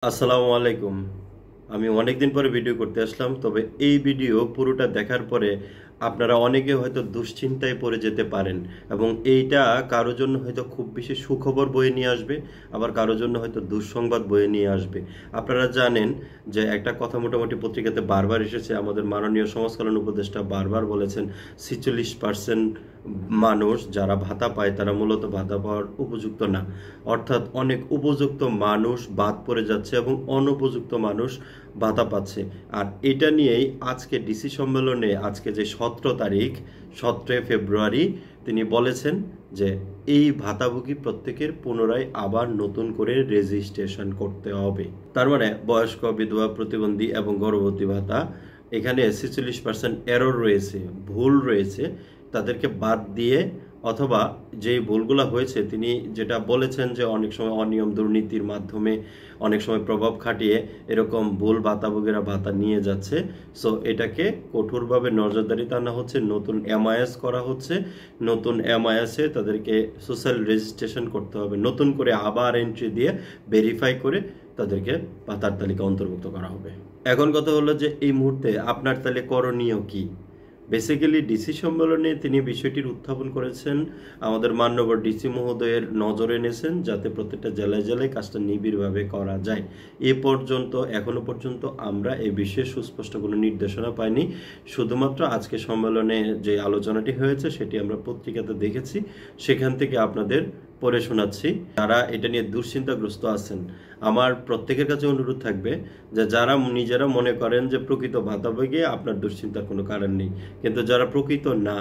আসসালামু আলাইকুম। আমি অনেকদিন পরে ভিডিও করতে আসলাম, তবে এই ভিডিও পুরোটা দেখার পরে আপনারা অনেকে হয়তো দুশ্চিন্তায় পড়ে যেতে পারেন এবং এইটা কারোর জন্য হয়তো খুব বেশি সুখবর বয়ে নিয়ে আসবে, আবার কারোর জন্য হয়তো দুঃসংবাদ বয়ে নিয়ে আসবে। আপনারা জানেন যে একটা কথা মোটামুটি পত্রিকাতে বারবার এসেছে, আমাদের মাননীয় সমাজ কল্যাণ উপদেষ্টা বারবার বলেছেন 46% মানুষ যারা ভাতা পায় তারা মূলত ভাতা পাওয়ার উপযুক্ত না। অর্থাৎ অনেক উপযুক্ত মানুষ বাদ পড়ে যাচ্ছে এবং অনুপযুক্ত মানুষ ভাতা পাচ্ছে। আর এটা নিয়েই আজকে ডিসি সম্মেলনে, আজকে যে 17 তারিখ, 17 ফেব্রুয়ারি, তিনি বলেছেন যে এই ভাতাভোগী প্রত্যেকের পুনরায় আবার নতুন করে রেজিস্ট্রেশন করতে হবে। তার মানে বয়স্ক, বিধবা, প্রতিবন্ধী এবং গর্ভবতী ভাতা, এখানে 46% এরর রয়েছে, ভুল রয়েছে, তাদেরকে বাদ দিয়ে, অথবা যে ভুলগুলো হয়েছে তিনি যেটা বলেছেন যে অনেক সময় অনিয়ম দুর্নীতির মাধ্যমে অনেক সময় প্রভাব খাটিয়ে এরকম ভুল ভাতাভোগীরা ভাতা নিয়ে যাচ্ছে। সো এটাকে কঠোরভাবে নজরদারিতে আনা হচ্ছে, নতুন এমআইএস করা হচ্ছে, নতুন এমআইএসে তাদেরকে সোশ্যাল রেজিস্ট্রেশন করতে হবে, নতুন করে আবার এন্ট্রি দিয়ে ভেরিফাই করে তাদেরকে ভাতার তালিকা অন্তর্ভুক্ত করা হবে। এখন কথা হলো যে এই মুহূর্তে আপনার তাহলে করণীয় কি? বেসিক্যালি ডিসি সম্মেলনে তিনি বিষয়টির উত্থাপন করেছেন, আমাদের মাননীয় ডিসি মহোদয়ের নজরে এনেছেন যাতে প্রত্যেকটা জেলায় জেলায় কাজটা নিবিড়ভাবে করা যায়। এখনো পর্যন্ত আমরা এই বিষয়ে সুস্পষ্ট কোনো নির্দেশনা পাইনি। শুধুমাত্র আজকে সম্মেলনে যে আলোচনাটি হয়েছে সেটি আমরা পত্রিকাতে দেখেছি, সেখান থেকে আপনাদের পড়ে শোনাচ্ছি। যারা এটা নিয়ে দুশ্চিন্তাগ্রস্ত আছেন, আমার প্রত্যেকের কাছে অনুরোধ থাকবে যে যারা নিজেরা মনে করেন যে প্রকৃত ভাতাভোগী, আপনার দুশ্চিন্তার কোনো কারণ নেই। কিন্তু যারা প্রকৃত না,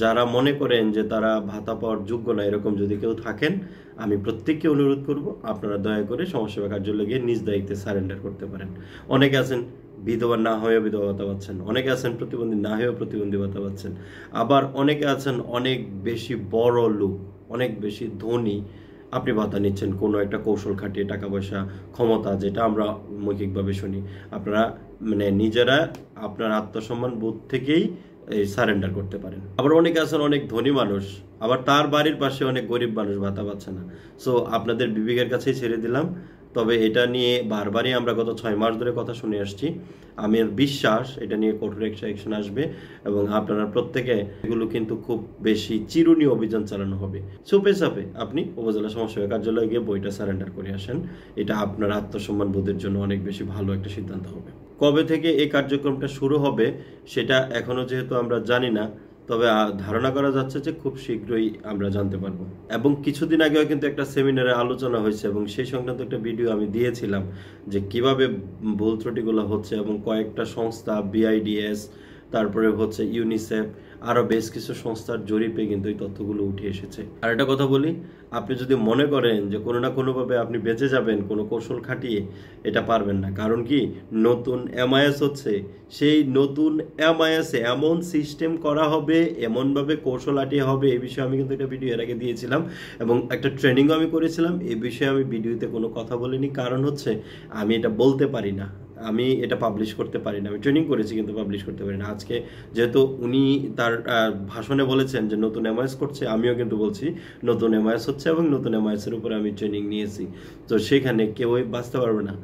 যারা মনে করেন যে তারা ভাতা পাওয়ার যোগ্য না, এরকম যদি কেউ থাকেন, আমি প্রত্যেককে অনুরোধ করব আপনারা দয়া করে সমাজসেবা কার্যালয়ে গিয়ে নিজ দায়িত্বে সারেন্ডার করতে পারেন। অনেকে আছেন বিধবা না হয়েও বিধবা ভাতা পাচ্ছেন, অনেকে আছেন প্রতিবন্ধী না হয়েও প্রতিবন্ধী ভাতা পাচ্ছেন, আবার অনেকে আছেন অনেক বেশি বড় লোক, অনেক বেশি ধনী, আপনি ভাতা নিচ্ছেন কোনো একটা কৌশল খাটিয়ে, টাকা পয়সা, ক্ষমতা, যেটা আমরা মৌখিকভাবে শুনি। আপনারা নিজেরা আপনার আত্মসম্মান বোধ থেকেই এই সারেন্ডার করতে পারেন। আবার অনেকে আছেন অনেক ধনী মানুষ, আবার তার বাড়ির পাশে অনেক গরিব মানুষ ভাতা পাচ্ছে না। সো আপনাদের বিবেকের কাছেই ছেড়ে দিলাম। তবে এটা নিয়ে বারবারই আমরা গত 6 মাস ধরে কথা শুনে আসছি। আমার বিশ্বাস এটা নিয়ে কঠোর একটা অ্যাকশন আসবে এবং আপনারা প্রত্যেকে এগুলো কিন্তু খুব বেশি চিরুনি অভিযান চালানো হবে। চুপে চাপে আপনি উপজেলা সমাজসেবা কার্যালয়ে গিয়ে বইটা সারেন্ডার করে আসেন। এটা আপনার আত্মসম্মান বোধের জন্য অনেক বেশি ভালো একটা সিদ্ধান্ত হবে। কবে থেকে এই কার্যক্রমটা শুরু হবে সেটা এখনো যেহেতু আমরা জানি না, তবে ধারণা করা যাচ্ছে যে খুব শীঘ্রই আমরা জানতে পারবো। এবং কিছুদিন আগেও কিন্তু একটা সেমিনারে আলোচনা হয়েছে এবং সেই সংক্রান্ত একটা ভিডিও আমি দিয়েছিলাম যে কিভাবে ভুল ত্রুটিগুলো হচ্ছে, এবং কয়েকটা সংস্থা, বিআইডিএস, তারপরে হচ্ছে ইউনিসেফ, আরও বেশ কিছু সংস্থার জরিপে কিন্তু এই তথ্যগুলো উঠে এসেছে। আর একটা কথা বলি, আপনি যদি মনে করেন যে কোনো না কোনোভাবে আপনি বেঁচে যাবেন কোনো কৌশল খাটিয়ে, এটা পারবেন না। কারণ কি, নতুন এমআইএস হচ্ছে, সেই নতুন এমআইএসে এমন সিস্টেম করা হবে, এমনভাবে কৌশল আটিয়ে হবে, এই বিষয়ে আমি কিন্তু একটা ভিডিও এর আগে দিয়েছিলাম এবং একটা ট্রেনিংও আমি করেছিলাম। এই বিষয়ে আমি ভিডিওতে কোনো কথা বলিনি, কারণ হচ্ছে আমি এটা বলতে পারি না, আমি এটা পাবলিশ করতে পারি না। আমি ট্রেনিং করেছি কিন্তু পাবলিশ করতে পারি না। আজকে যেহেতু উনি তার ভাষণে বলেছেন যে নতুন এমআইএস করছে, আমিও কিন্তু বলছি নতুন এমআইএস হচ্ছে এবং নতুন এমআইএসের উপরে আমি ট্রেনিং নিয়েছি। তো সেখানে কেউই বাঁচতে পারবে না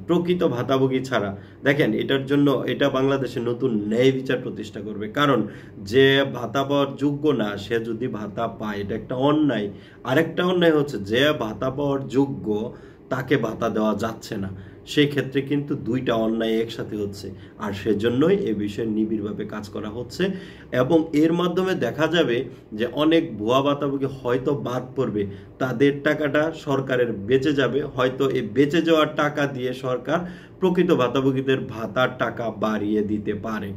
প্রকৃত ভাতাভোগী ছাড়া। দেখেন, এটার জন্য এটা বাংলাদেশে নতুন ন্যায় বিচার প্রতিষ্ঠা করবে। কারণ যে ভাতা পাওয়ার যোগ্য না সে যদি ভাতা পায়, এটা একটা অন্যায়। আরেকটা অন্যায় হচ্ছে যে ভাতা পাওয়ার যোগ্য তাকে ভাতা দেওয়া যাচ্ছে না, সেই ক্ষেত্রে কিন্তু দুইটা অন্যায় একসাথে হচ্ছে। আর সেজন্যই এ বিষয়ে নিবিড়ভাবে কাজ করা হচ্ছে এবং এর মাধ্যমে দেখা যাবে যে অনেক ভুয়া ভাতাভোগী হয়তো বাদ পড়বে, তাদের টাকাটা সরকারের বেঁচে যাবে। হয়তো এই বেঁচে যাওয়ার টাকা দিয়ে সরকার প্রকৃত ভাতাভোগীদের ভাতার টাকা বাড়িয়ে দিতে পারে।